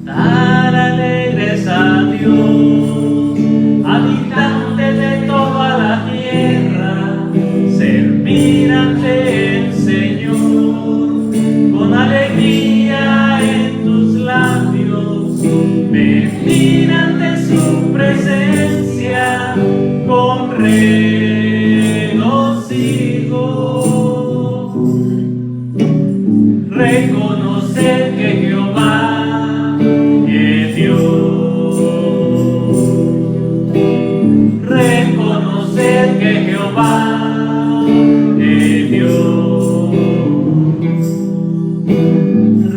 Dar alegres a Dios, habitantes de toda la tierra, servir ante el Señor, con alegría en tus labios, venir ante su presencia con regocijo, reconocer que Jehová es Dios, reconocer que Jehová es Dios,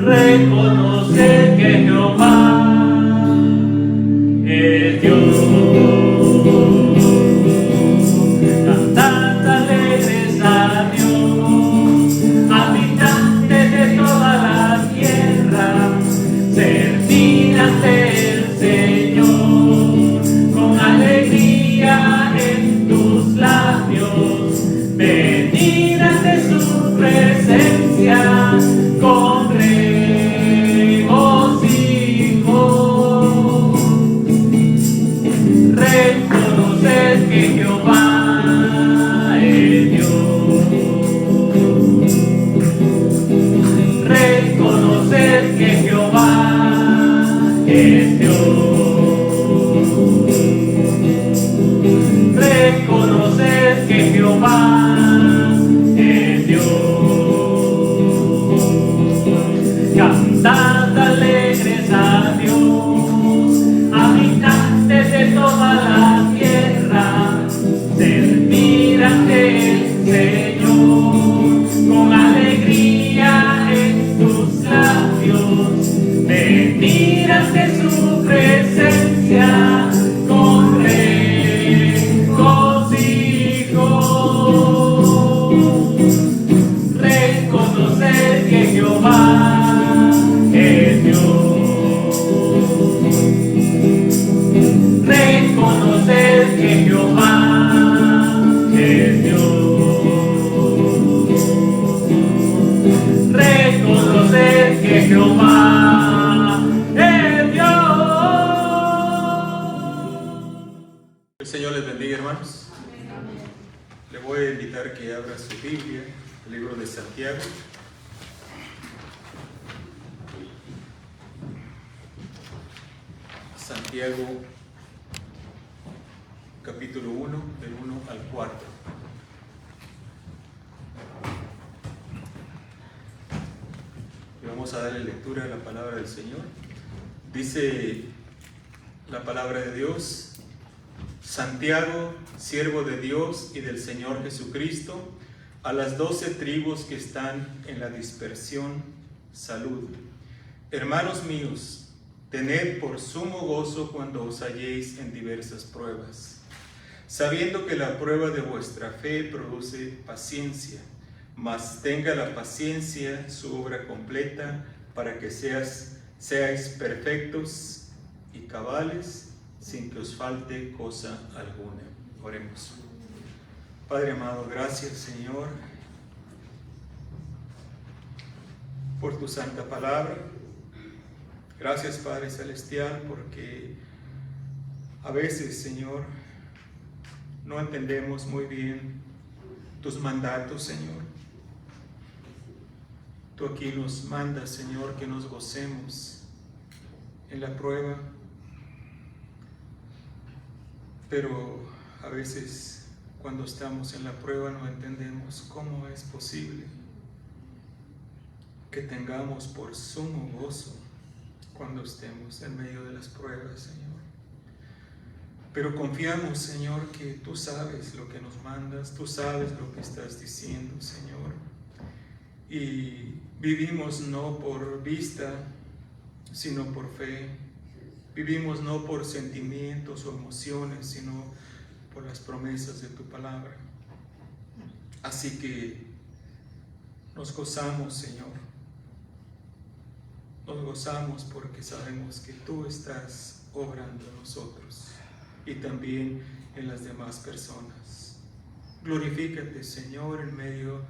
reconocer que Jehová es Dios. Cantad alegres a Dios, habitantes de toda la tierra, servir ante el Señor, con alegría en tus labios, venir ante su presencia con regocijo, reconocer que Jehová es Dios, reconocer que Jehová es Dios, reconocer que Jehová es Dios. Cantad alegres a Dios, habitantes de toda la tierra, servir ante el Señor, con alegría en tus labios, venir ante su presencia con regocijo, reconocer que Jehová es Dios, reconocer que Jehová es Dios, reconocer que Jehová es Dios. El Señor les bendiga, hermanos. Le voy a invitar que abra su Biblia, el libro de Santiago. Santiago, capítulo 1, del 1 al 4. Y vamos a darle lectura a la palabra del Señor. Dice la palabra de Dios: Santiago, siervo de Dios y del Señor Jesucristo, a las 12 tribus que están en la dispersión, salud. Hermanos míos, tened por sumo gozo cuando os halléis en diversas pruebas, sabiendo que la prueba de vuestra fe produce paciencia, mas tenga la paciencia su obra completa, para que seáis perfectos y cabales, sin que os falte cosa alguna. Oremos. Padre amado, gracias, Señor, por tu santa palabra. Gracias, Padre Celestial, porque a veces, Señor, no entendemos muy bien tus mandatos, Señor. Tú aquí nos mandas, Señor, que nos gocemos en la prueba, pero a veces cuando estamos en la prueba no entendemos cómo es posible que tengamos por sumo gozo cuando estemos en medio de las pruebas, Señor. Pero confiamos, Señor, que tú sabes lo que nos mandas, tú sabes lo que estás diciendo, Señor. Y vivimos no por vista, sino por fe. Vivimos no por sentimientos o emociones, sino por las promesas de tu palabra. Así que nos gozamos, Señor. Nos gozamos porque sabemos que tú estás obrando en nosotros y también en las demás personas. Glorifícate, Señor, en medio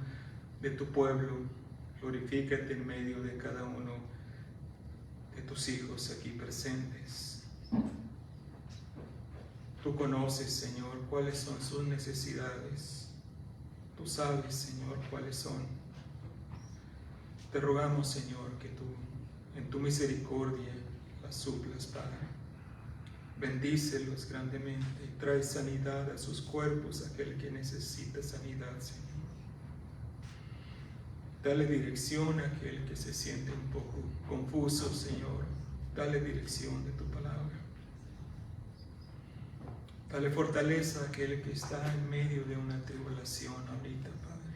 de tu pueblo. Glorifícate en medio de cada uno de tus hijos aquí presentes. Tú conoces, Señor, cuáles son sus necesidades. Tú sabes, Señor, cuáles son. Te rogamos, Señor, que tú, en tu misericordia, las suplas, Padre. Bendícelos grandemente y trae sanidad a sus cuerpos, aquel que necesita sanidad, Señor. Dale dirección a aquel que se siente un poco confuso, Señor. Dale dirección de tu palabra. Dale fortaleza a aquel que está en medio de una tribulación ahorita, Padre.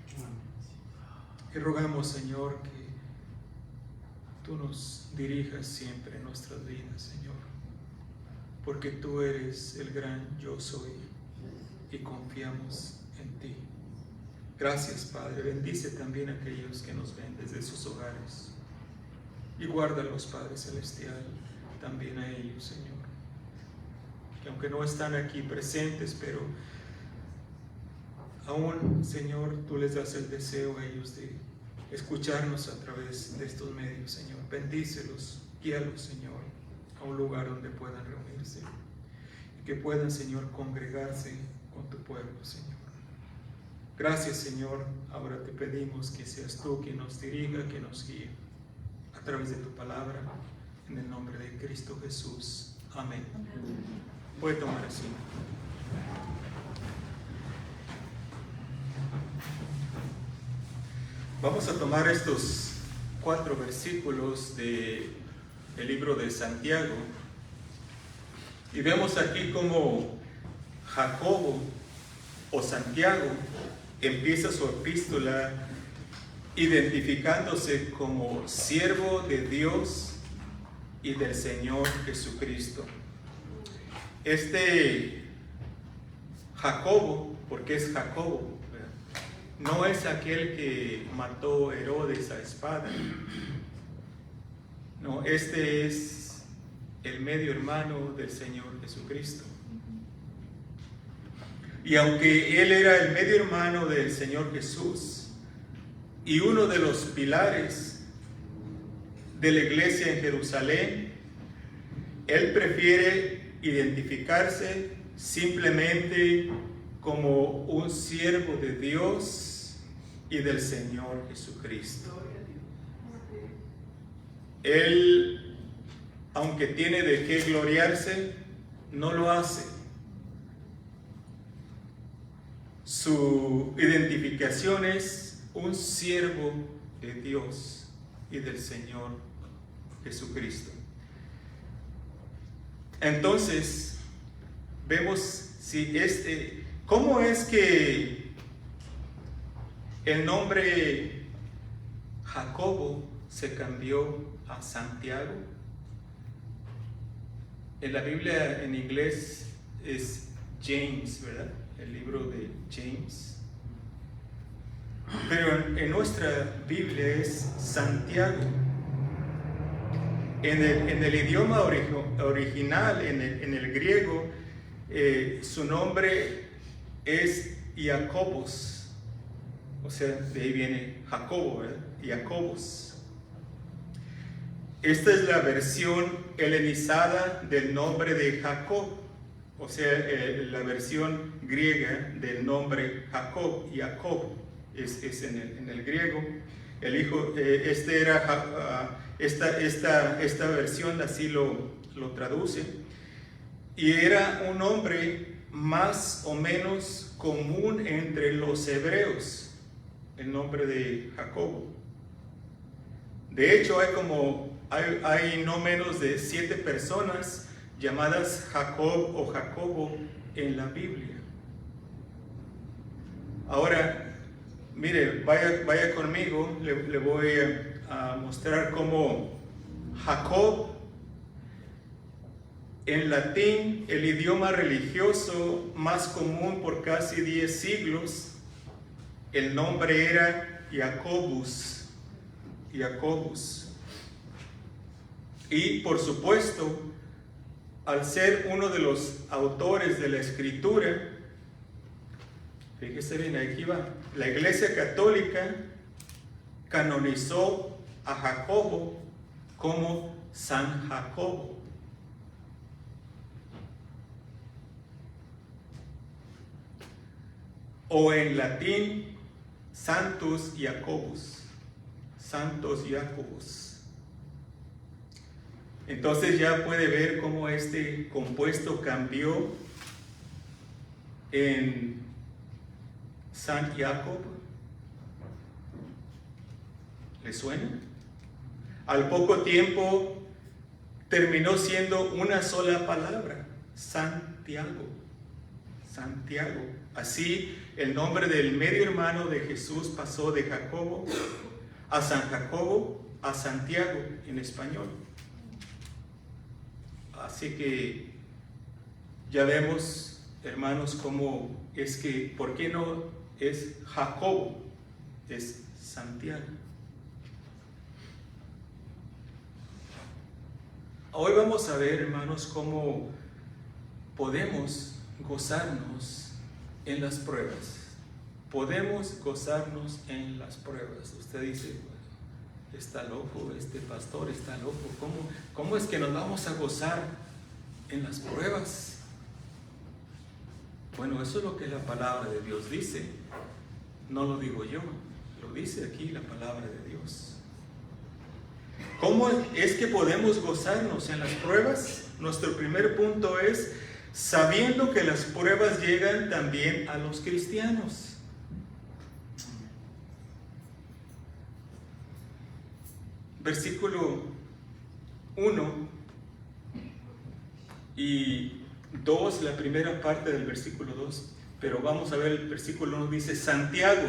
Y rogamos, Señor, que tú nos dirijas siempre en nuestras vidas, Señor. Porque tú eres el gran yo soy y confiamos en ti. Gracias, Padre. Bendice también a aquellos que nos ven desde sus hogares. Y guárdalos, Padre Celestial, también a ellos, Señor. Que aunque no están aquí presentes, pero aún, Señor, tú les das el deseo a ellos de escucharnos a través de estos medios, Señor. Bendícelos, guíalos, Señor, a un lugar donde puedan reunirse. Y que puedan, Señor, congregarse con tu pueblo, Señor. Gracias, Señor. Ahora te pedimos que seas tú quien nos dirija, que nos guíe a través de tu palabra, en el nombre de Cristo Jesús. Amén. Puede tomar asiento. Vamos a tomar estos 4 versículos del libro de Santiago y vemos aquí cómo Jacobo o Santiago empieza su epístola identificándose como siervo de Dios y del Señor Jesucristo. Este Jacobo, porque es Jacobo, ¿verdad? No es aquel que mató a Herodes a espada. No, este es el medio hermano del Señor Jesucristo. Y aunque él era el medio hermano del Señor Jesús y uno de los pilares de la iglesia en Jerusalén, él prefiere identificarse simplemente como un siervo de Dios y del Señor Jesucristo. Él, aunque tiene de qué gloriarse, no lo hace. Su identificación es un siervo de Dios y del Señor Jesucristo. Entonces, vemos cómo es que el nombre Jacobo se cambió a Santiago. En la Biblia en inglés es James, ¿verdad? El libro de James. Pero en nuestra Biblia es Santiago. En el idioma original, en el griego, su nombre es Jacobos. O sea, de ahí viene Jacobo, ¿verdad? Jacobos. Esta es la versión helenizada del nombre de Jacob. O sea, la versión griega del nombre Jacob es en el griego. El hijo, esta versión así lo traduce. Y era un nombre más o menos común entre los hebreos, el nombre de Jacobo. De hecho, hay no menos de 7 personas llamadas Jacob o Jacobo en la Biblia. Ahora, mire, vaya conmigo, le voy a mostrar cómo Jacob, en latín, el idioma religioso más común por casi 10 siglos, el nombre era Jacobus. Y por supuesto, al ser uno de los autores de la Escritura, fíjese bien, aquí va, la Iglesia Católica canonizó a Jacobo como San Jacobo. O en latín, Santus Jacobus. Santos Jacobus. Entonces ya puede ver cómo este compuesto cambió en San Jacob. ¿Le suena? Al poco tiempo terminó siendo una sola palabra, Santiago. Santiago. Así el nombre del medio hermano de Jesús pasó de Jacobo a San Jacobo a Santiago en español. Así que ya vemos, hermanos, cómo es que, ¿por qué no es Jacobo? Es Santiago. Hoy vamos a ver, hermanos, cómo podemos gozarnos en las pruebas. Podemos gozarnos en las pruebas. Usted dice, bueno, está loco, este pastor está loco. ¿Cómo es que nos vamos a gozar en las pruebas? Bueno, eso es lo que la palabra de Dios dice. No lo digo yo, lo dice aquí la palabra de Dios. ¿Cómo es que podemos gozarnos en las pruebas? Nuestro primer punto es sabiendo que las pruebas llegan también a los cristianos. Versículo 1 y 2, la primera parte del versículo 2, pero vamos a ver el versículo 1, dice: Santiago,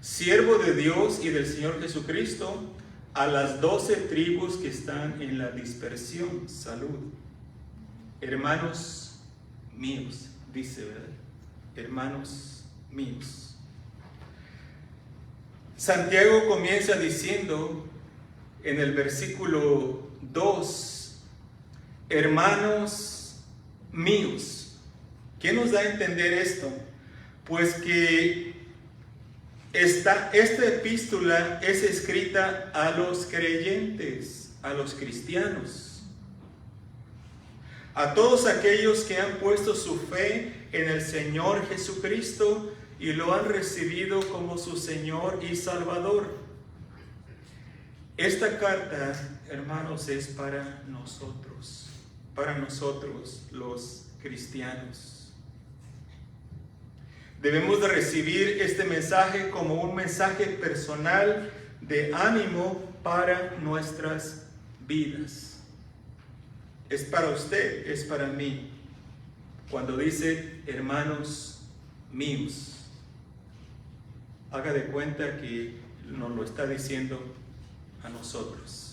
siervo de Dios y del Señor Jesucristo, a las 12 tribus que están en la dispersión, salud. Hermanos míos, dice, ¿verdad? Hermanos míos. Santiago comienza diciendo en el versículo 2, hermanos míos. ¿Qué nos da a entender esto? Pues que esta epístola es escrita a los creyentes, a los cristianos, a todos aquellos que han puesto su fe en el Señor Jesucristo y lo han recibido como su Señor y Salvador. Esta carta, hermanos, es para nosotros los cristianos. Debemos de recibir este mensaje como un mensaje personal de ánimo para nuestras vidas. Es para usted, es para mí. Cuando dice hermanos míos, haga de cuenta que nos lo está diciendo a nosotros.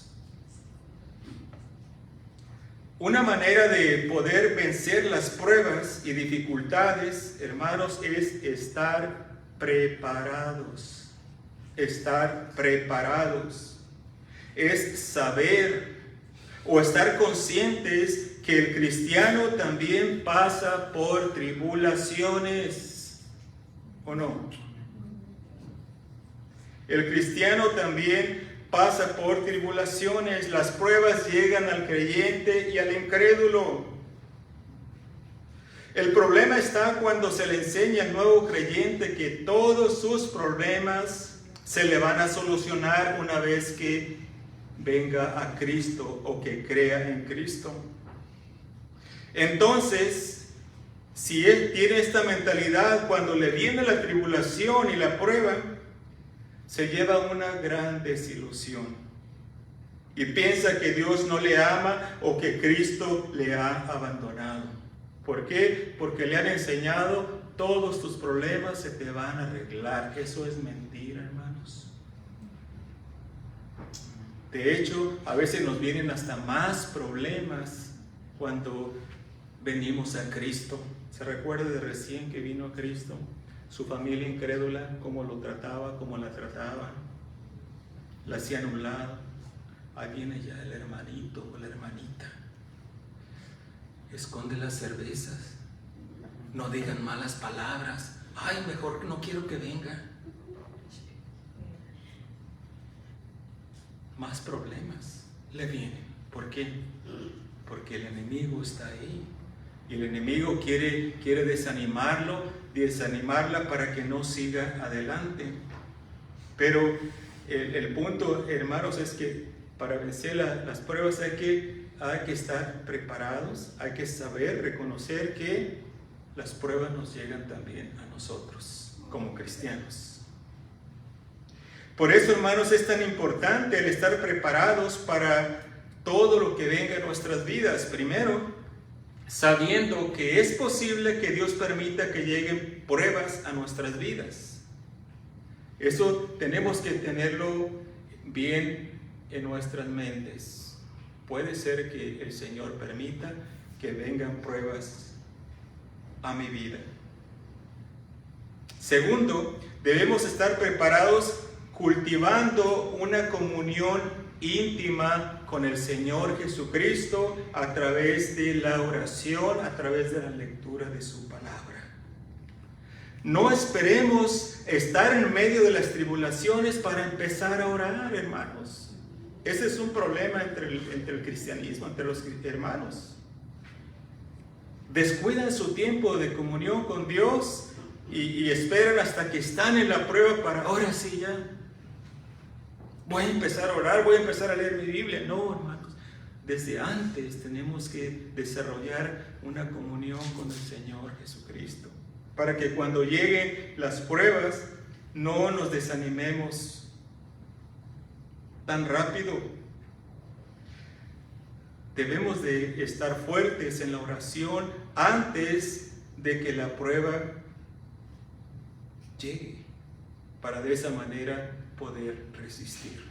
Una manera de poder vencer las pruebas y dificultades, hermanos, es estar preparados. Estar preparados. Es saber o estar conscientes que el cristiano también pasa por tribulaciones. ¿O no? El cristiano también pasa por tribulaciones. Las pruebas llegan al creyente y al incrédulo. El problema está cuando se le enseña al nuevo creyente que todos sus problemas se le van a solucionar una vez que venga a Cristo o que crea en Cristo. Entonces, si él tiene esta mentalidad, cuando le viene la tribulación y la prueba, se lleva una gran desilusión y piensa que Dios no le ama o que Cristo le ha abandonado. ¿Por qué? Porque le han enseñado todos tus problemas se te van a arreglar. Eso es mentira, hermanos. De hecho, a veces nos vienen hasta más problemas cuando venimos a Cristo. ¿Se recuerda de recién que vino a Cristo? Su familia incrédula, cómo lo trataba, cómo la trataba, la hacían a un lado. Ahí viene ya el hermanito o la hermanita. Esconde las cervezas, no digan malas palabras. Ay, mejor no quiero que venga. Más problemas le vienen. ¿Por qué? Porque el enemigo está ahí. Y el enemigo quiere desanimarla para que no siga adelante. Pero el punto, hermanos, es que para vencer las pruebas hay que estar preparados, hay que saber, reconocer que las pruebas nos llegan también a nosotros como cristianos. Por eso, hermanos, es tan importante el estar preparados para todo lo que venga en nuestras vidas. Primero, sabiendo que es posible que Dios permita que lleguen pruebas a nuestras vidas. Eso tenemos que tenerlo bien en nuestras mentes. Puede ser que el Señor permita que vengan pruebas a mi vida. Segundo, debemos estar preparados cultivando una comunión íntima con el Señor Jesucristo a través de la oración, a través de la lectura de su palabra. No esperemos estar en medio de las tribulaciones para empezar a orar, hermanos. Ese es un problema entre el cristianismo, entre los hermanos. Descuidan su tiempo de comunión con Dios y esperan hasta que están en la prueba para, ahora sí ya, voy a empezar a orar, voy a empezar a leer mi Biblia. No, hermanos, desde antes tenemos que desarrollar una comunión con el Señor Jesucristo, para que cuando lleguen las pruebas no nos desanimemos tan rápido. Debemos de estar fuertes en la oración antes de que la prueba llegue, para de esa manera poder resistir.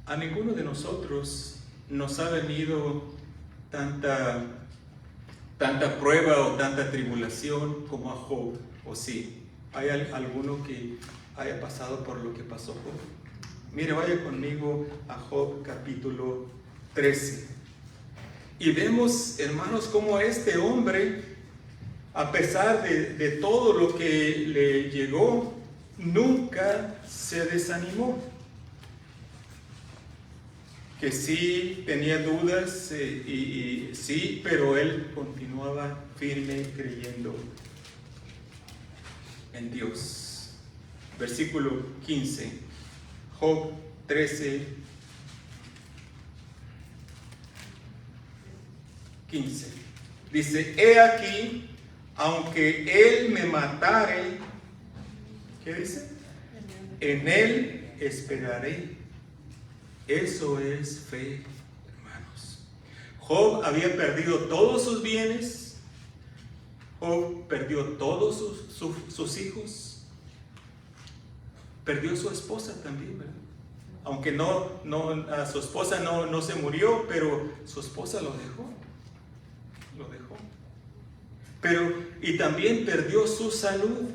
A ninguno de nosotros nos ha venido tanta prueba o tanta tribulación como a Job, ¿o sí? ¿Hay alguno que haya pasado por lo que pasó Job? Mire, vaya conmigo a Job capítulo 13. Y vemos, hermanos, cómo este hombre, a pesar de todo lo que le llegó, nunca se desanimó. Que sí tenía dudas, y sí, pero él continuaba firme creyendo en Dios. Versículo 15, Job 13, 15. Dice, he aquí, aunque él me matare, ¿qué dice? En él esperaré. Eso es fe, hermanos. Job había perdido todos sus bienes. Job perdió todos sus hijos. Perdió su esposa también, ¿verdad? Aunque a su esposa no se murió, pero su esposa lo dejó. Y también perdió su salud.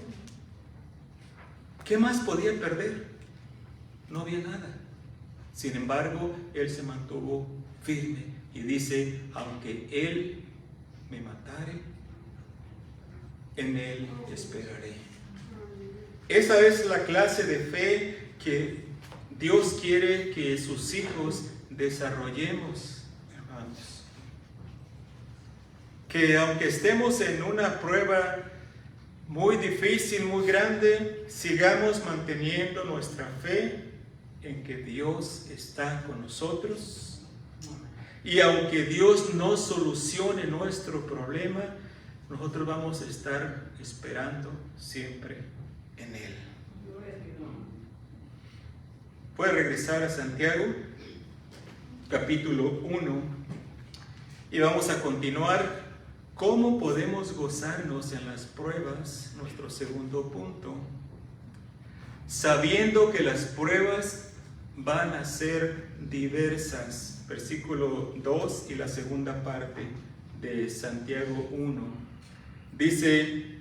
¿Qué más podía perder? No había nada. Sin embargo, él se mantuvo firme y dice, aunque él me matare, en él esperaré. Esa es la clase de fe que Dios quiere que sus hijos desarrollemos, hermanos. Que aunque estemos en una prueba muy difícil, muy grande, sigamos manteniendo nuestra fe en que Dios está con nosotros. Y aunque Dios no solucione nuestro problema, nosotros vamos a estar esperando siempre en Él. Puede regresar a Santiago, capítulo 1, y vamos a continuar. ¿Cómo podemos gozarnos en las pruebas? Nuestro segundo punto. Sabiendo que las pruebas van a ser diversas. Versículo 2 y la segunda parte de Santiago 1. Dice,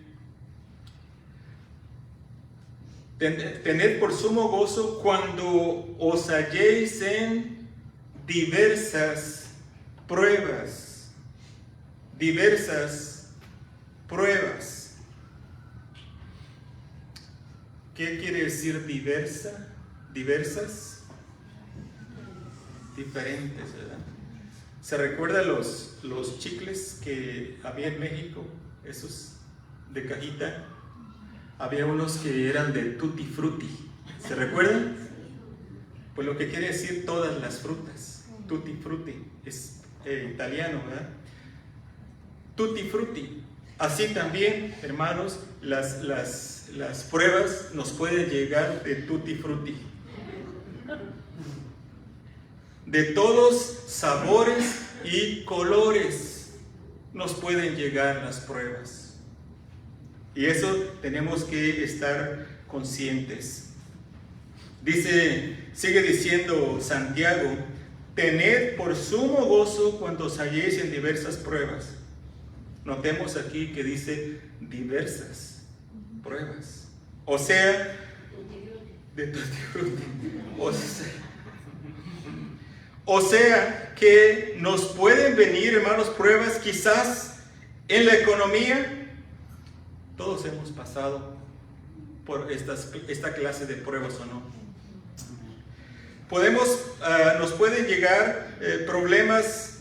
tened por sumo gozo cuando os halléis en diversas pruebas. Diversas pruebas. ¿Qué quiere decir diversa? diversas, diferentes, ¿verdad? ¿Se recuerdan los chicles que había en México? Esos de cajita. Había unos que eran de tutti frutti. ¿Se recuerdan? Pues lo que quiere decir todas las frutas. Tutti frutti. Es italiano, ¿verdad? Tutti frutti. Así también, hermanos, las pruebas nos pueden llegar de tutti frutti. De todos sabores y colores nos pueden llegar las pruebas. Y eso tenemos que estar conscientes. Sigue diciendo Santiago, tened por sumo gozo cuando os halléis en diversas pruebas. Notemos aquí que dice diversas pruebas. O sea, de tutti frutti. O sea que nos pueden venir, hermanos, pruebas quizás en la economía. Todos hemos pasado por esta clase de pruebas, ¿o no? Nos pueden llegar problemas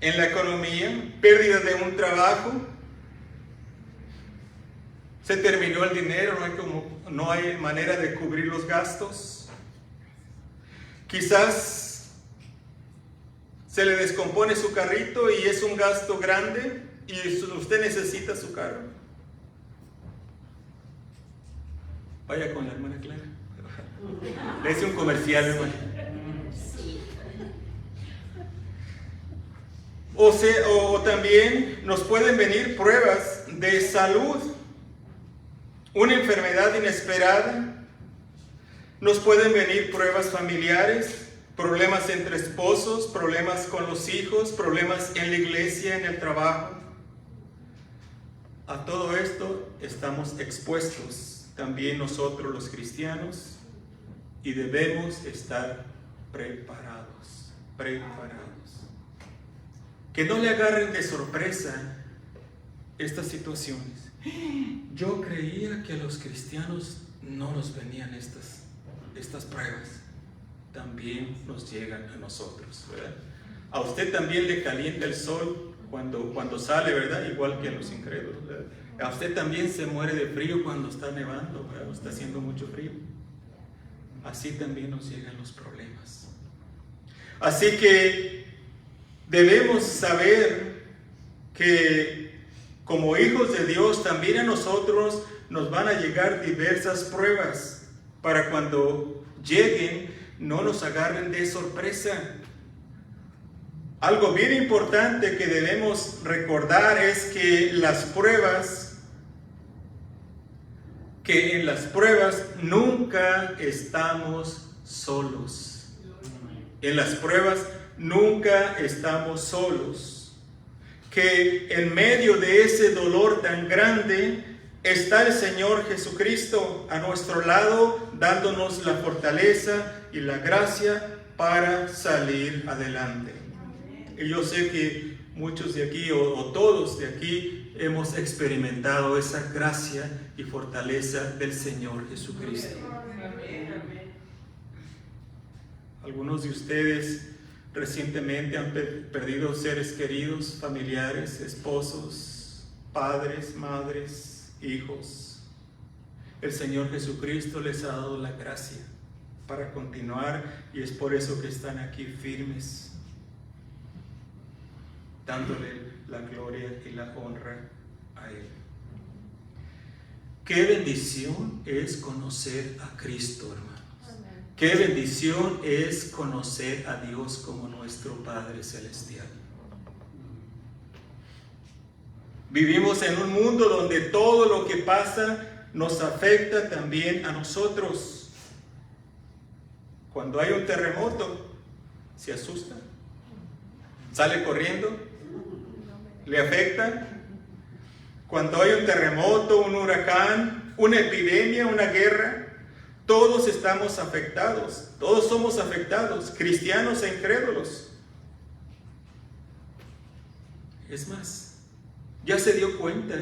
en la economía, pérdida de un trabajo, se terminó el dinero, no hay manera de cubrir los gastos. Quizás se le descompone su carrito y es un gasto grande y usted necesita su carro. Vaya con la hermana Clara. Le hice un comercial, hermano. O también nos pueden venir pruebas de salud, una enfermedad inesperada. Nos pueden venir pruebas familiares, problemas entre esposos, problemas con los hijos, problemas en la iglesia, en el trabajo. A todo esto estamos expuestos también nosotros los cristianos y debemos estar preparados. Que no le agarren de sorpresa estas situaciones. Yo creía que a los cristianos no nos venían estas pruebas. También nos llegan a nosotros, ¿verdad? A usted también le calienta el sol cuando sale, ¿verdad? Igual que a los incrédulos, ¿verdad? A usted también se muere de frío cuando está nevando, ¿verdad? O está haciendo mucho frío. Así también nos llegan los problemas. Así que debemos saber que como hijos de Dios también a nosotros nos van a llegar diversas pruebas para cuando lleguen no nos agarren de sorpresa. Algo bien importante que debemos recordar es que en las pruebas nunca estamos solos. En las pruebas nunca estamos solos. Que en medio de ese dolor tan grande está el Señor Jesucristo a nuestro lado, dándonos la fortaleza y la gracia para salir adelante. Y yo sé que muchos de aquí, o todos de aquí, hemos experimentado esa gracia y fortaleza del Señor Jesucristo. Algunos de ustedes recientemente han perdido seres queridos, familiares, esposos, padres, madres, hijos. El Señor Jesucristo les ha dado la gracia para continuar y es por eso que están aquí firmes, dándole la gloria y la honra a Él. Qué bendición es conocer a Cristo, hermanos. Qué bendición es conocer a Dios como nuestro Padre Celestial. Vivimos en un mundo donde todo lo que pasa nos afecta también a nosotros. Cuando hay un terremoto, se asusta, sale corriendo, le afecta. Cuando hay un terremoto, un huracán, una epidemia, una guerra, todos estamos afectados, todos somos afectados, cristianos e incrédulos. Es más, ya se dio cuenta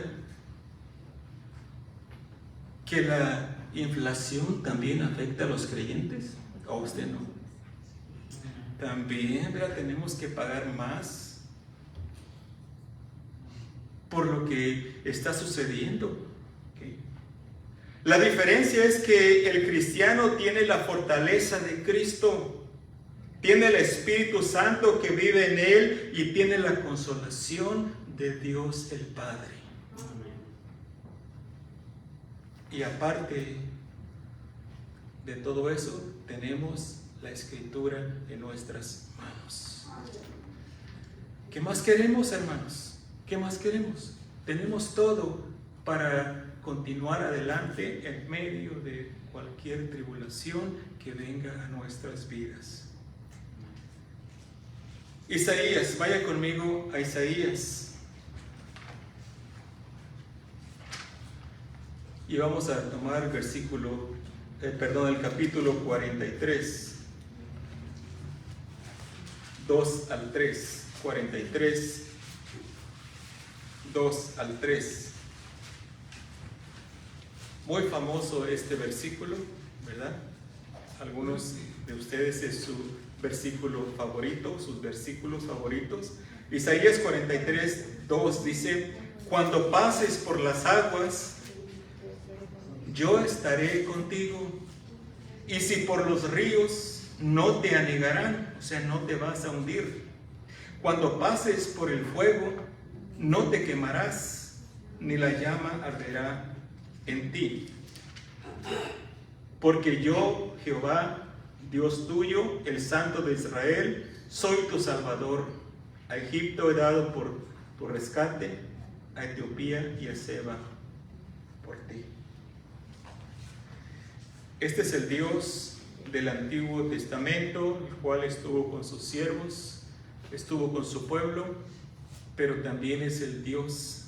que la inflación también afecta a los creyentes? ¿O a usted no? También, ¿verdad? Tenemos que pagar más por lo que está sucediendo. ¿Okay? La diferencia es que el cristiano tiene la fortaleza de Cristo, tiene el Espíritu Santo que vive en él y tiene la consolación de Dios el Padre. Y aparte de todo eso, tenemos la Escritura en nuestras manos. ¿Qué más queremos, hermanos? ¿Qué más queremos? Tenemos todo para continuar adelante en medio de cualquier tribulación que venga a nuestras vidas. Isaías, vaya conmigo a Isaías. Y vamos a tomar el capítulo 43, 2 al 3, 43, 2 al 3. Muy famoso este versículo, ¿verdad? Algunos de ustedes es su versículo favorito, sus versículos favoritos. Isaías 43, 2 dice: cuando pases por las aguas, yo estaré contigo, y si por los ríos, no te anegarán, o sea, no te vas a hundir. Cuando pases por el fuego, no te quemarás, ni la llama arderá en ti. Porque yo, Jehová, Dios tuyo, el Santo de Israel, soy tu Salvador. A Egipto he dado por rescate, a Etiopía y a Seba por ti. Este es el Dios del Antiguo Testamento, el cual estuvo con sus siervos, estuvo con su pueblo, pero también es el Dios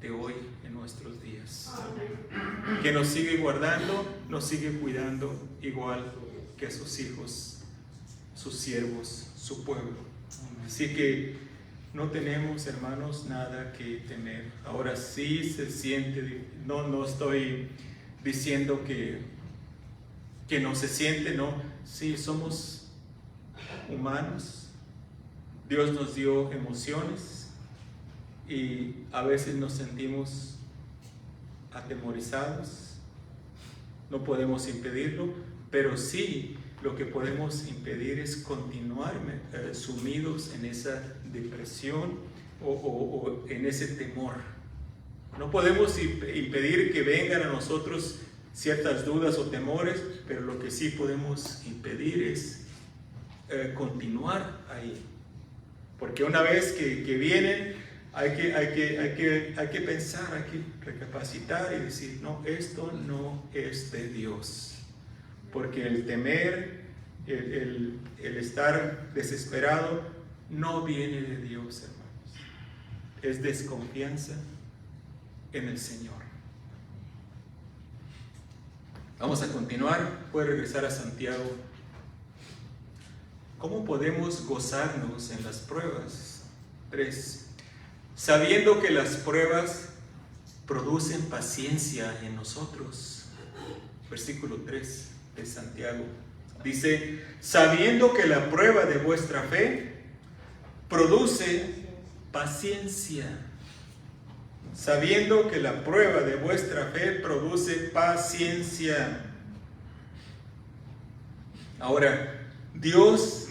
de hoy en nuestros días, que nos sigue guardando, nos sigue cuidando, igual que a sus hijos, sus siervos, su pueblo. Así que no tenemos, hermanos, nada que temer. Ahora sí se siente, no estoy diciendo que no se siente, no. Sí, somos humanos. Dios nos dio emociones y a veces nos sentimos atemorizados. No podemos impedirlo, pero sí lo que podemos impedir es continuar sumidos en esa depresión o en ese temor. No podemos impedir que vengan a nosotros ciertas dudas o temores, pero lo que sí podemos impedir es continuar ahí. Porque una vez que vienen, hay que pensar, hay que recapacitar y decir: no, esto no es de Dios. Porque el temer, el estar desesperado, no viene de Dios, hermanos. Es desconfianza en el Señor. Vamos a continuar. Puede regresar a Santiago. ¿Cómo podemos gozarnos en las pruebas? 3. Sabiendo que las pruebas producen paciencia en nosotros. Versículo 3 de Santiago. Dice: sabiendo que la prueba de vuestra fe produce paciencia. Sabiendo que la prueba de vuestra fe produce paciencia. Ahora, Dios,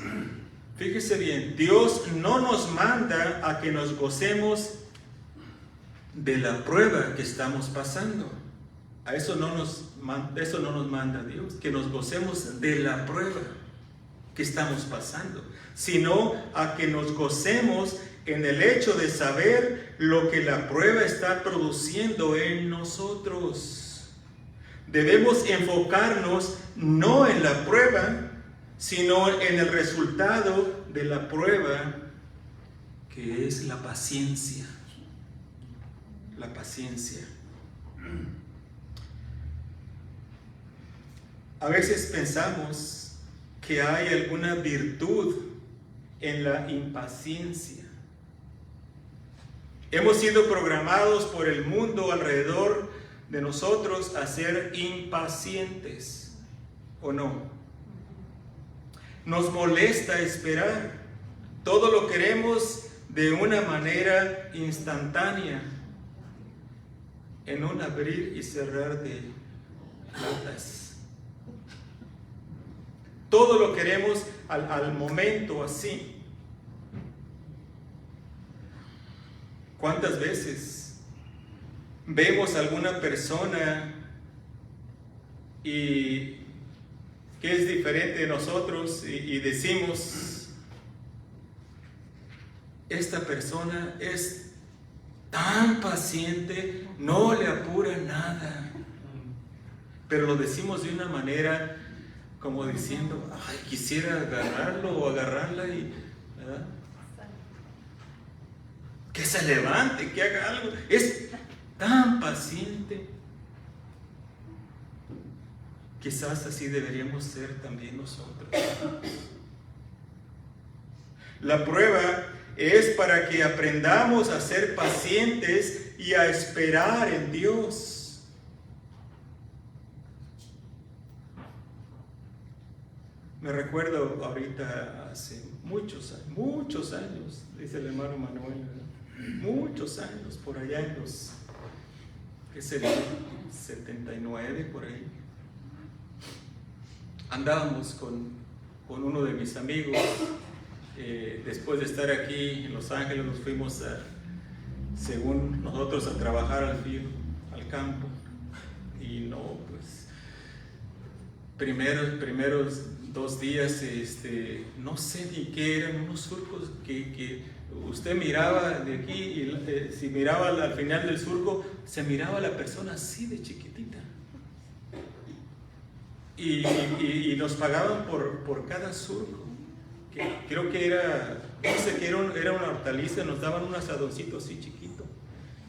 fíjese bien, Dios no nos manda a que nos gocemos de la prueba que estamos pasando. A eso no nos manda Dios, que nos gocemos de la prueba que estamos pasando, sino a que nos gocemos en el hecho de saber lo que la prueba está produciendo en nosotros. Debemos enfocarnos no en la prueba, sino en el resultado de la prueba, que es la paciencia. La paciencia. A veces pensamos que hay alguna virtud en la impaciencia. Hemos sido programados por el mundo alrededor de nosotros a ser impacientes, ¿o no? Nos molesta esperar. Todo lo queremos de una manera instantánea, en un abrir y cerrar de latas. Todo lo queremos al momento, así. ¿Cuántas veces vemos a alguna persona y que es diferente de nosotros y decimos, esta persona es tan paciente, no le apura nada? Pero lo decimos de una manera como diciendo, ay, quisiera agarrarlo o agarrarla y, ¿verdad? Que se levante, que haga algo. Es tan paciente. Quizás así deberíamos ser también nosotros. La prueba es para que aprendamos a ser pacientes y a esperar en Dios. Me recuerdo ahorita hace muchos años, dice el hermano Manuel, ¿verdad? Muchos años, por allá en los, ¿qué sería? 79, por ahí. Andábamos con uno de mis amigos. Después de estar aquí en Los Ángeles, nos fuimos según nosotros, a trabajar al campo. Y no, pues, primeros 2 días, no sé ni qué eran, unos surcos que usted miraba de aquí y si miraba al final del surco, se miraba la persona así de chiquitita. Y nos pagaban por cada surco. Que creo que era, no sé, que era una hortaliza, nos daban un asadoncito así chiquito.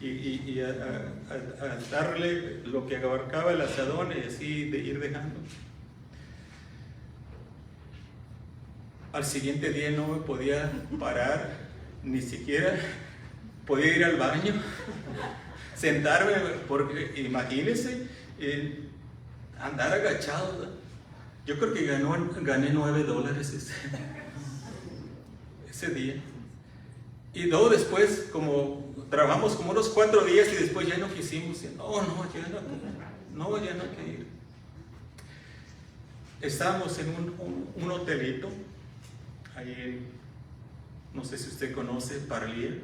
Y a darle lo que abarcaba el asadón y así de ir dejando. Al siguiente día no me podía parar, ni siquiera podía ir al baño, sentarme, porque imagínense, andar agachado, ¿verdad? Yo creo que gané $9 ese día. Y luego después, como trabajamos como unos 4 días y después ya no quisimos, ya no hay que ir. Estábamos en un hotelito, ahí, no sé si usted conoce, Parlier,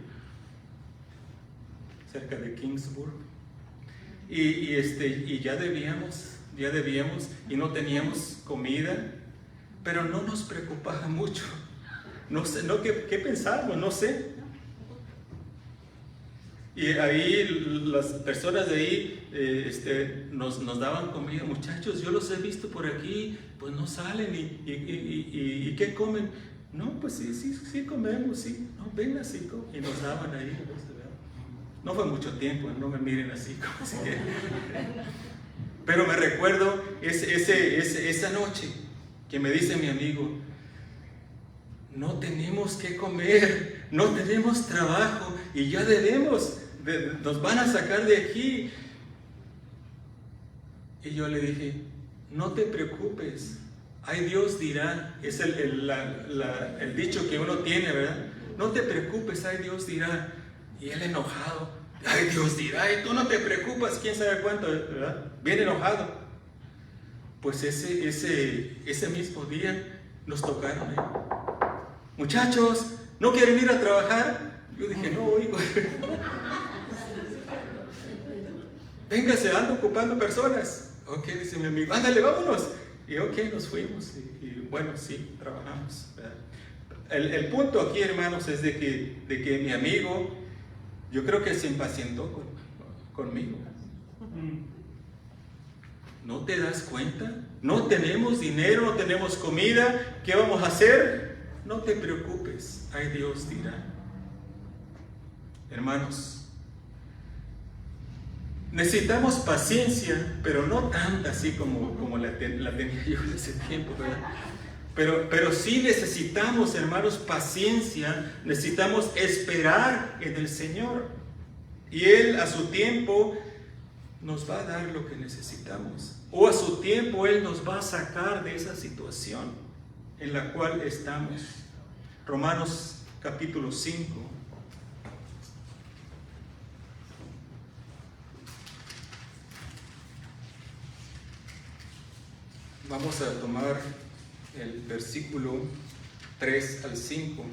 cerca de Kingsburg, y ya debíamos y no teníamos comida, pero no nos preocupaba mucho. No sé, ¿qué pensábamos? No sé. Y ahí las personas de ahí nos daban comida. Muchachos, yo los he visto por aquí, pues no salen y ¿qué comen? No, pues sí comemos, sí. No, ven así, y nos daban ahí. No fue mucho tiempo, no me miren así como si que... Pero me recuerdo esa noche que me dice mi amigo, no tenemos que comer, no tenemos trabajo y ya nos van a sacar de aquí. Y yo le dije, no te preocupes, ay, Dios dirá, es el dicho que uno tiene, ¿verdad? No te preocupes, ay, Dios dirá. Y él enojado, ay, Dios dirá, y tú no te preocupas, quién sabe cuánto, ¿verdad? Bien enojado. Pues ese mismo día nos tocaron, muchachos, ¿no quieren ir a trabajar? Yo dije, no, hijo. Véngase, ando ocupando personas. Ok, dice mi amigo, ándale, vámonos. Y ok, nos fuimos. Y bueno, sí, trabajamos. El punto aquí, hermanos, es de que mi amigo, yo creo que se impacientó conmigo. ¿No te das cuenta? No tenemos dinero, no tenemos comida. ¿Qué vamos a hacer? No te preocupes, ay, Dios dirá. Hermanos, necesitamos paciencia, pero no tanta así como la tenía yo en ese tiempo, ¿verdad? Pero sí necesitamos, hermanos, paciencia, necesitamos esperar en el Señor. Y Él a su tiempo nos va a dar lo que necesitamos. O a su tiempo Él nos va a sacar de esa situación en la cual estamos. Romanos capítulo 5. Vamos a tomar el versículo 3 al 5.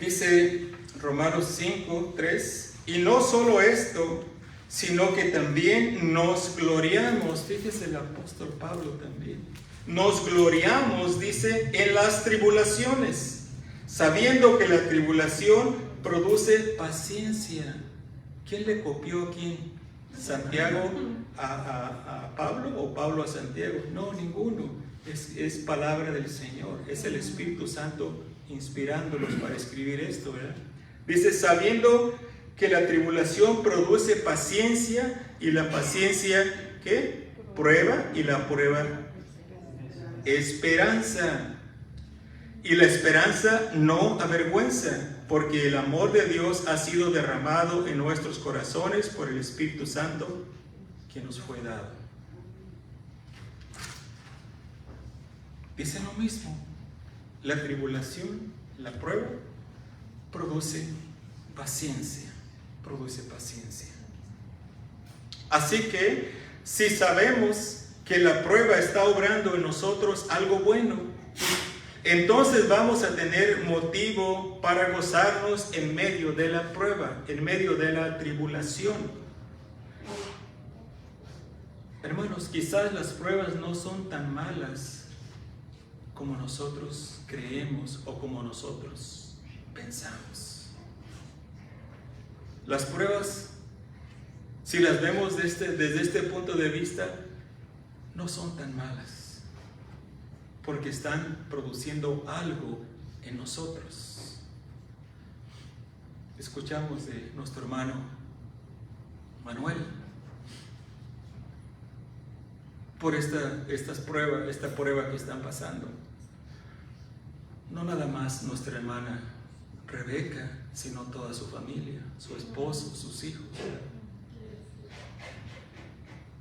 Dice Romanos 5, 3, y no solo esto, sino que también nos gloriamos. Fíjese el apóstol Pablo también. Nos gloriamos, dice, en las tribulaciones, sabiendo que la tribulación produce paciencia. ¿Quién le copió a quién? ¿Santiago a Pablo o Pablo a Santiago? No, ninguno. Es palabra del Señor. Es el Espíritu Santo inspirándolos para escribir esto, ¿verdad? Dice, sabiendo que la tribulación produce paciencia, y la paciencia, ¿qué? Prueba, y la prueba, esperanza. Y la esperanza no avergüenza, porque el amor de Dios ha sido derramado en nuestros corazones por el Espíritu Santo que nos fue dado. Dice lo mismo. La tribulación, la prueba, produce paciencia. Produce paciencia. Así que, si sabemos que la prueba está obrando en nosotros algo bueno, entonces vamos a tener motivo para gozarnos en medio de la prueba, en medio de la tribulación. Hermanos, quizás las pruebas no son tan malas como nosotros creemos o como nosotros pensamos. Las pruebas, si las vemos desde este punto de vista, no son tan malas, porque están produciendo algo en nosotros. Escuchamos de nuestro hermano Manuel por esta prueba que están pasando. No nada más nuestra hermana Rebeca, sino toda su familia, su esposo, sus hijos.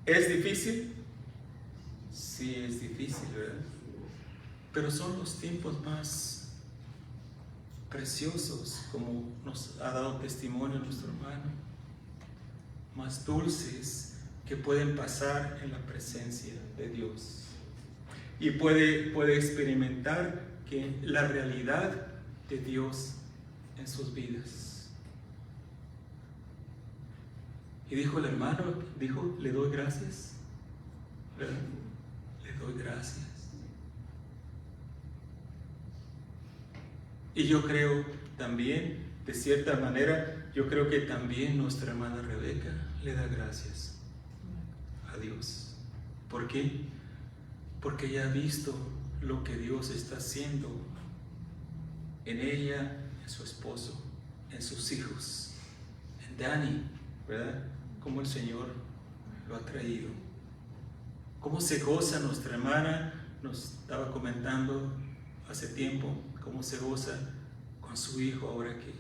¿Es difícil? Sí, es difícil, ¿verdad? Pero son los tiempos más preciosos, como nos ha dado testimonio nuestro hermano, más dulces que pueden pasar en la presencia de Dios. Y puede experimentar que la realidad de Dios en sus vidas. Y dijo el hermano, le doy gracias, ¿verdad? Le doy gracias. Y yo creo también, de cierta manera, yo creo que también nuestra hermana Rebeca le da gracias a Dios. ¿Por qué? Porque ella ha visto lo que Dios está haciendo en ella, en su esposo, en sus hijos, en Dani, ¿verdad? Cómo el Señor lo ha traído. Cómo se goza nuestra hermana, nos estaba comentando hace tiempo, cómo se goza con su hijo ahora que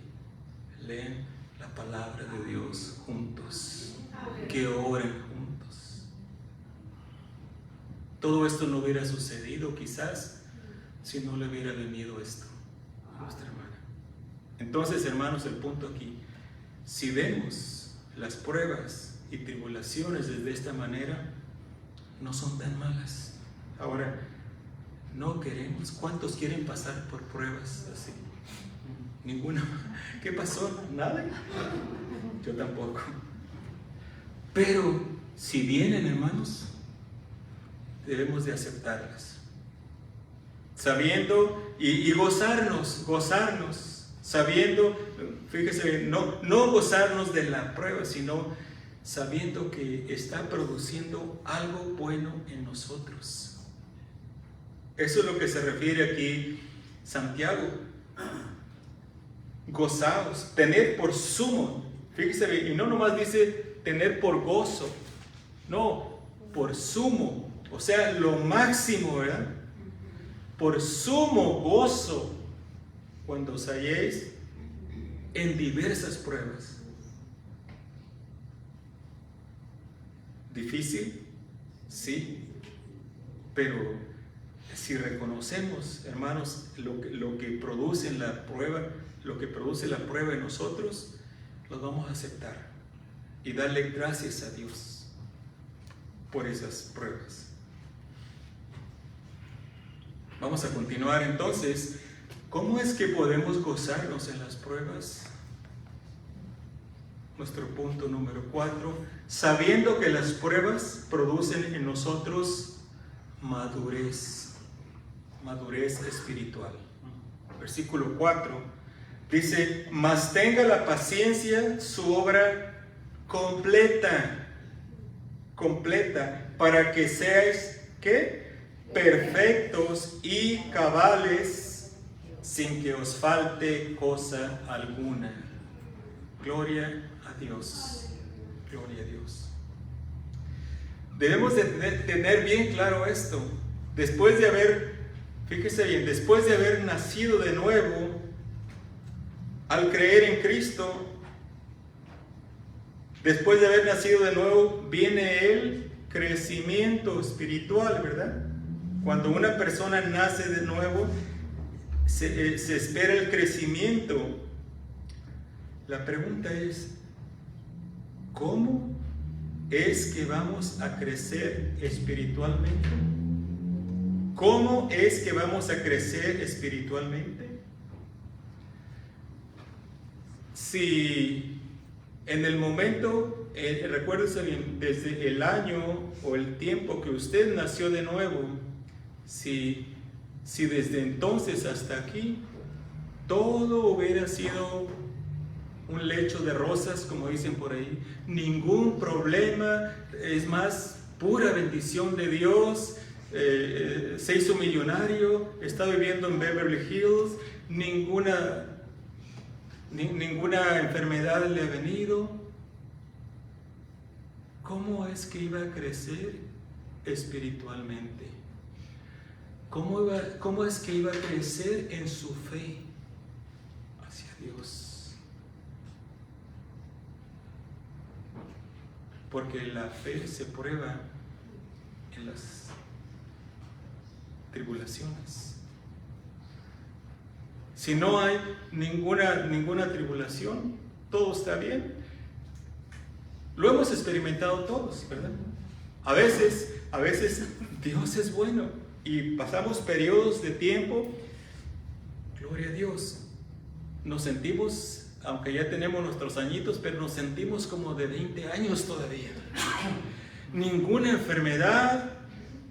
leen la palabra de Dios juntos, que oren juntos. Todo esto no hubiera sucedido quizás si no le hubiera venido esto a nuestra hermana. Entonces, hermanos, el punto aquí, si vemos las pruebas y tribulaciones desde esta manera, no son tan malas. Ahora, no queremos. ¿Cuántos quieren pasar por pruebas así? Ninguna. ¿Qué pasó? ¿Nada? Yo tampoco. Pero si vienen, hermanos, debemos de aceptarlas, sabiendo y gozarnos, sabiendo, fíjese, no gozarnos de la prueba, sino sabiendo que está produciendo algo bueno en nosotros. Eso es lo que se refiere aquí Santiago. Gozaos, tener por sumo, fíjese, y no nomás dice tener por gozo, no, por sumo, o sea, lo máximo, ¿verdad? Por sumo gozo cuando os halléis en diversas pruebas. ¿Difícil? Sí. Pero si reconocemos, hermanos, lo que produce la prueba en nosotros, los vamos a aceptar y darle gracias a Dios por esas pruebas. Vamos a continuar entonces. ¿Cómo es que podemos gozarnos en las pruebas? Nuestro punto número 4, sabiendo que las pruebas producen en nosotros madurez espiritual. Versículo 4 dice: mas tenga la paciencia su obra completa, para que seáis, ¿qué? Perfectos y cabales, sin que os falte cosa alguna. Gloria a Dios. Gloria a Dios. Debemos de tener bien claro esto. Después de haber nacido de nuevo, al creer en Cristo, después de haber nacido de nuevo, viene el crecimiento espiritual, ¿verdad? Cuando una persona nace de nuevo, se espera el crecimiento. La pregunta es, ¿cómo es que vamos a crecer espiritualmente? ¿Cómo es que vamos a crecer espiritualmente? Si en el momento, recuérdese bien, desde el año o el tiempo que usted nació de nuevo, si desde entonces hasta aquí todo hubiera sido un lecho de rosas, como dicen por ahí, ningún problema, es más, pura bendición de Dios, se hizo millonario, está viviendo en Beverly Hills, ninguna enfermedad le ha venido, ¿cómo es que iba a crecer espiritualmente? ¿Cómo es que iba a crecer en su fe hacia Dios? Porque la fe se prueba en las tribulaciones. Si no hay ninguna tribulación, todo está bien. Lo hemos experimentado todos, ¿verdad? A veces Dios es bueno y pasamos periodos de tiempo, gloria a Dios, nos sentimos, aunque ya tenemos nuestros añitos, pero nos sentimos como de 20 años todavía. Ninguna enfermedad,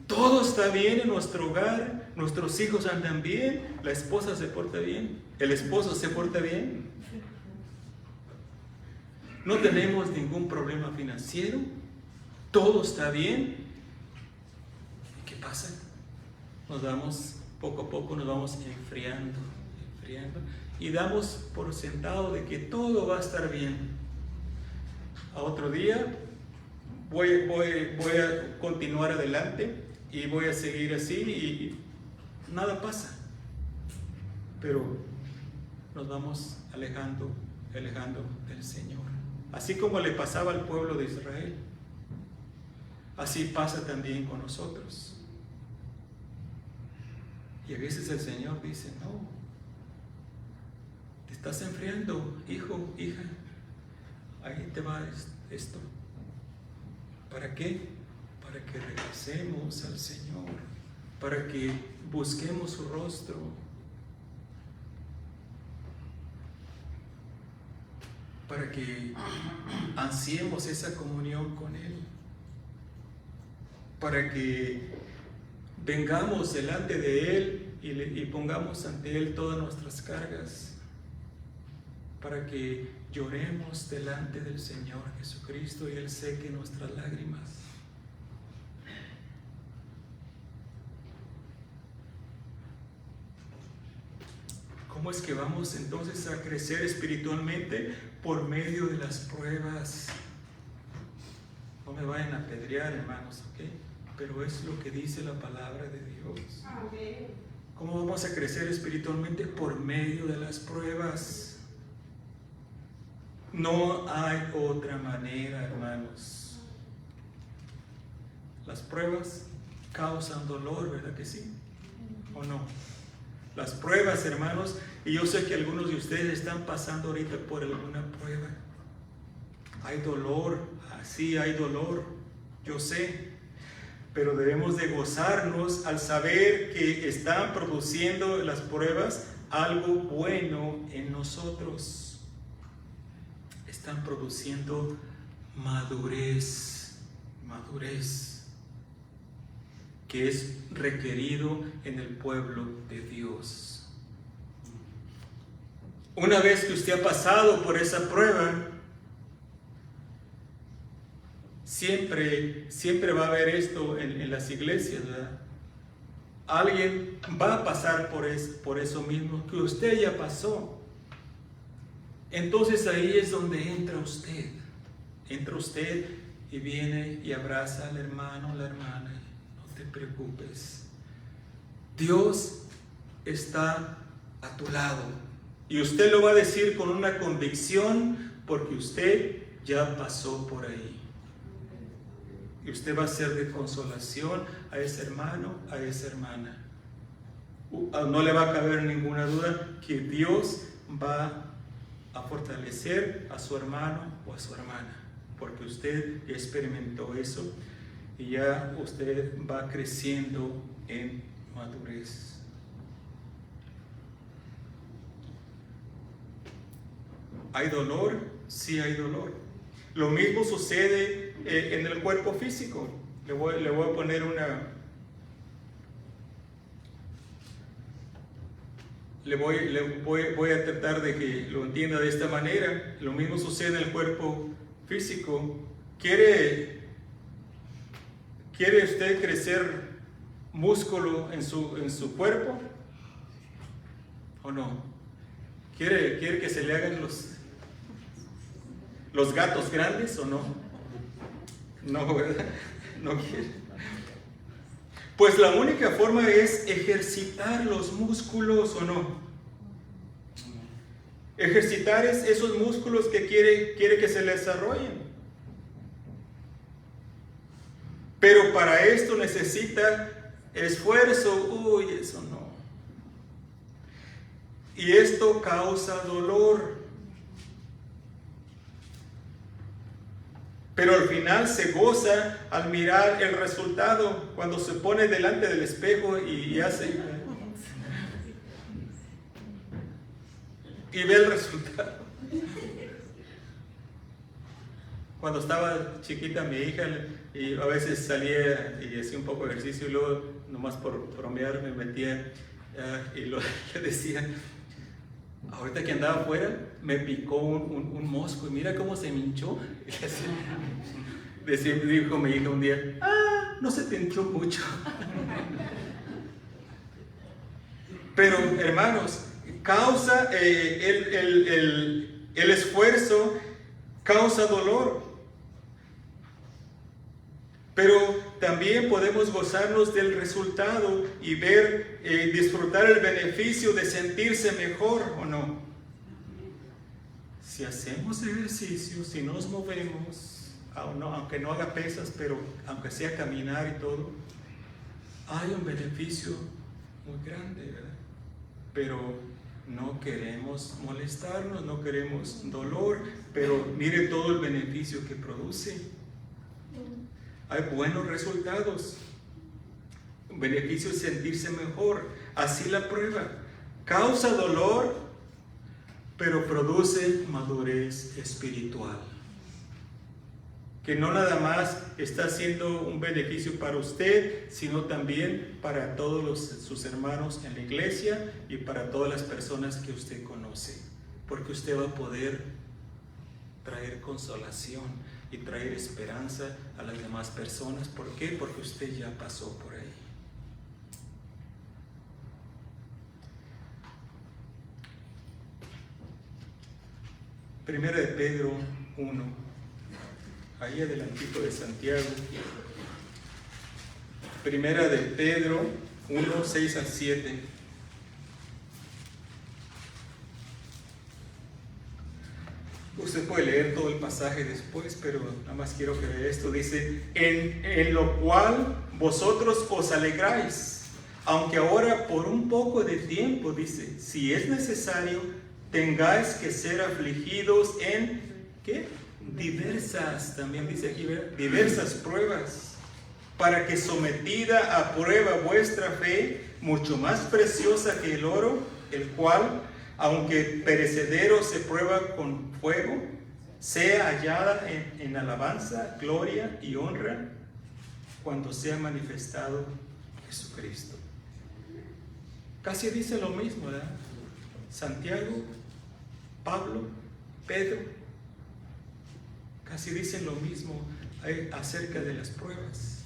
todo está bien en nuestro hogar, nuestros hijos andan bien, la esposa se porta bien, el esposo se porta bien. No tenemos ningún problema financiero, todo está bien. ¿Y qué pasa? Poco a poco nos vamos enfriando, y damos por sentado de que todo va a estar bien. A otro día voy a continuar adelante y voy a seguir así y nada pasa. Pero nos vamos alejando del Señor. Así como le pasaba al pueblo de Israel, así pasa también con nosotros. Y a veces el Señor dice: no, te estás enfriando, hijo, hija, ahí te va esto. ¿Para qué? Para que regresemos al Señor, para que busquemos su rostro. Para que ansiemos esa comunión con Él, para que vengamos delante de Él y pongamos ante Él todas nuestras cargas, para que lloremos delante del Señor Jesucristo y Él seque nuestras lágrimas. ¿Cómo es que vamos entonces a crecer espiritualmente? Por medio de las pruebas. No me vayan a apedrear, hermanos, ¿ok? Pero es lo que dice la palabra de Dios. ¿Cómo vamos a crecer espiritualmente? Por medio de las pruebas. No hay otra manera, hermanos. Las pruebas causan dolor, ¿verdad que sí? ¿O no? Las pruebas, hermanos, y yo sé que algunos de ustedes están pasando ahorita por alguna prueba. Hay dolor, sí hay dolor, yo sé, pero debemos de gozarnos al saber que están produciendo las pruebas algo bueno en nosotros. Están produciendo madurez, que es requerido en el pueblo de Dios. Una vez que usted ha pasado por esa prueba, siempre va a haber esto en las iglesias, ¿verdad? Alguien va a pasar por eso mismo que usted ya pasó. Entonces ahí es donde entra usted. Entra usted y viene y abraza al hermano, la hermana. No te preocupes. Dios está a tu lado. Y usted lo va a decir con una convicción porque usted ya pasó por ahí. Y usted va a ser de consolación a ese hermano, a esa hermana. No le va a caber ninguna duda que Dios va a fortalecer a su hermano o a su hermana, porque usted ya experimentó eso y ya usted va creciendo en madurez. ¿Hay dolor? Sí hay dolor. Lo mismo sucede en el cuerpo físico. Le voy a poner voy a tratar de que lo entienda de esta manera. Lo mismo sucede en el cuerpo físico. ¿Quiere usted crecer músculo en su cuerpo? ¿O no? ¿Quiere que se le hagan los gatos grandes o no? No, ¿verdad? No quiere. Pues la única forma es ejercitar los músculos, ¿o no? Ejercitar es esos músculos que quiere que se le desarrollen. Pero para esto necesita esfuerzo. Uy, eso no. Y esto causa dolor. Pero al final se goza al mirar el resultado, cuando se pone delante del espejo y hace y ve el resultado. Cuando estaba chiquita mi hija y a veces salía y hacía un poco de ejercicio y luego nomás por bromear me metía y le decía, ahorita que andaba afuera me picó un mosco y mira cómo se me hinchó. Dijo mi hija un día, no se te hinchó mucho. Pero hermanos, causa el esfuerzo, causa dolor. Pero también podemos gozarnos del resultado y disfrutar el beneficio de sentirse mejor, ¿o no? Si hacemos ejercicio, si nos movemos, aunque no haga pesas, pero aunque sea caminar y todo, hay un beneficio muy grande, ¿verdad? Pero no queremos molestarnos, no queremos dolor, pero mire todo el beneficio que produce. Hay buenos resultados. Un beneficio es sentirse mejor. Así la prueba. Causa dolor, pero produce madurez espiritual. Que no nada más está siendo un beneficio para usted, sino también para todos sus hermanos en la iglesia y para todas las personas que usted conoce. Porque usted va a poder traer consolación y traer esperanza a las demás personas. ¿Por qué? Porque usted ya pasó por ahí. Primera de Pedro 1, ahí adelantito de Santiago. Primera de Pedro 1, 6 al 7. Usted puede leer todo el pasaje después, pero nada más quiero que vea esto. Dice, en lo cual vosotros os alegráis, aunque ahora por un poco de tiempo, dice, si es necesario, tengáis que ser afligidos en, ¿qué? Diversas, también dice aquí, ¿verdad? Diversas pruebas, para que sometida a prueba vuestra fe, mucho más preciosa que el oro, el cual, aunque perecedero se prueba con fuego, sea hallada en alabanza, gloria y honra cuando sea manifestado Jesucristo. Casi dice lo mismo, ¿verdad? Santiago, Pablo, Pedro, casi dicen lo mismo acerca de las pruebas.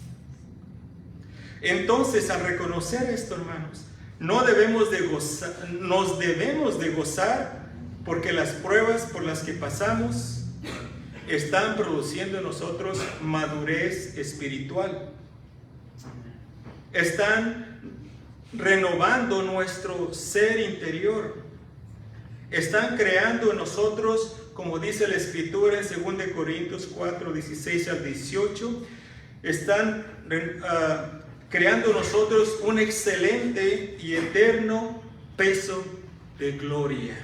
Entonces, al reconocer esto, hermanos, nos debemos de gozar porque las pruebas por las que pasamos están produciendo en nosotros madurez espiritual. Están renovando nuestro ser interior. Están creando en nosotros, como dice la Escritura en 2 Corintios 4, 16 al 18, están creando en nosotros un excelente y eterno peso de gloria.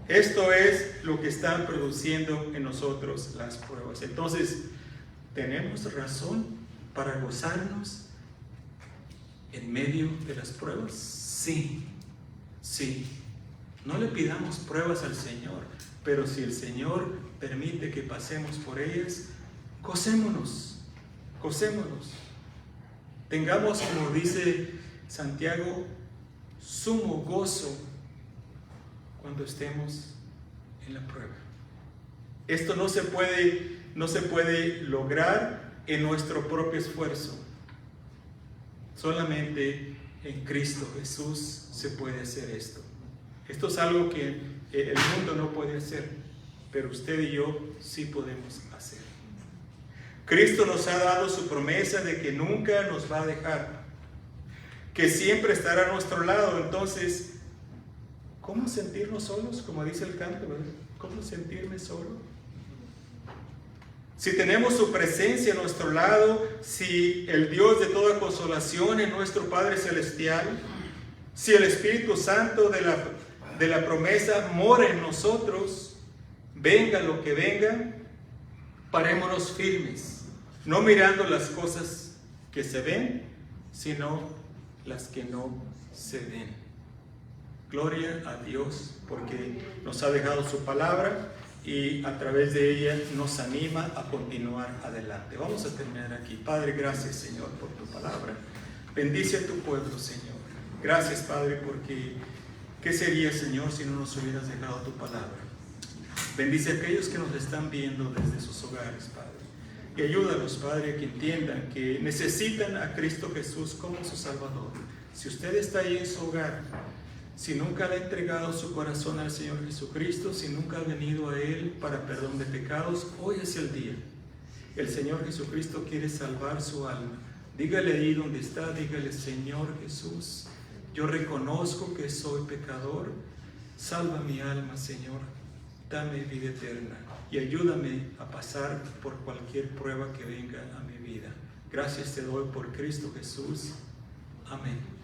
Esto es lo que están produciendo en nosotros las pruebas. Entonces, ¿tenemos razón para gozarnos en medio de las pruebas? Sí, sí. No le pidamos pruebas al Señor, pero si el Señor permite que pasemos por ellas, gocémonos, gocémonos. Tengamos, como dice Santiago, sumo gozo cuando estemos en la prueba. Esto no se puede lograr en nuestro propio esfuerzo. Solamente en Cristo Jesús se puede hacer esto. Esto es algo que el mundo no puede hacer, pero usted y yo sí podemos hacer. Cristo nos ha dado su promesa de que nunca nos va a dejar, que siempre estará a nuestro lado. Entonces, ¿cómo sentirnos solos? Como dice el canto, ¿verdad? ¿Cómo sentirme solo? Si tenemos su presencia a nuestro lado, si el Dios de toda consolación es nuestro Padre Celestial, si el Espíritu Santo de la promesa mora en nosotros, venga lo que venga, parémonos firmes, no mirando las cosas que se ven, sino las que no se ven. Gloria a Dios porque nos ha dejado su palabra y a través de ella nos anima a continuar adelante. Vamos a terminar aquí. Padre, gracias, Señor, por tu palabra. Bendice a tu pueblo, Señor. Gracias, Padre, porque ¿qué sería, Señor, si no nos hubieras dejado tu palabra? Bendice a aquellos que nos están viendo desde sus hogares, Padre. Y ayúdanos, Padre, a que entiendan que necesitan a Cristo Jesús como su Salvador. Si usted está ahí en su hogar, si nunca le ha entregado su corazón al Señor Jesucristo, si nunca ha venido a Él para perdón de pecados, hoy es el día. El Señor Jesucristo quiere salvar su alma. Dígale ahí donde está, dígale: Señor Jesús, yo reconozco que soy pecador, salva mi alma, Señor, dame vida eterna y ayúdame a pasar por cualquier prueba que venga a mi vida. Gracias te doy por Cristo Jesús. Amén.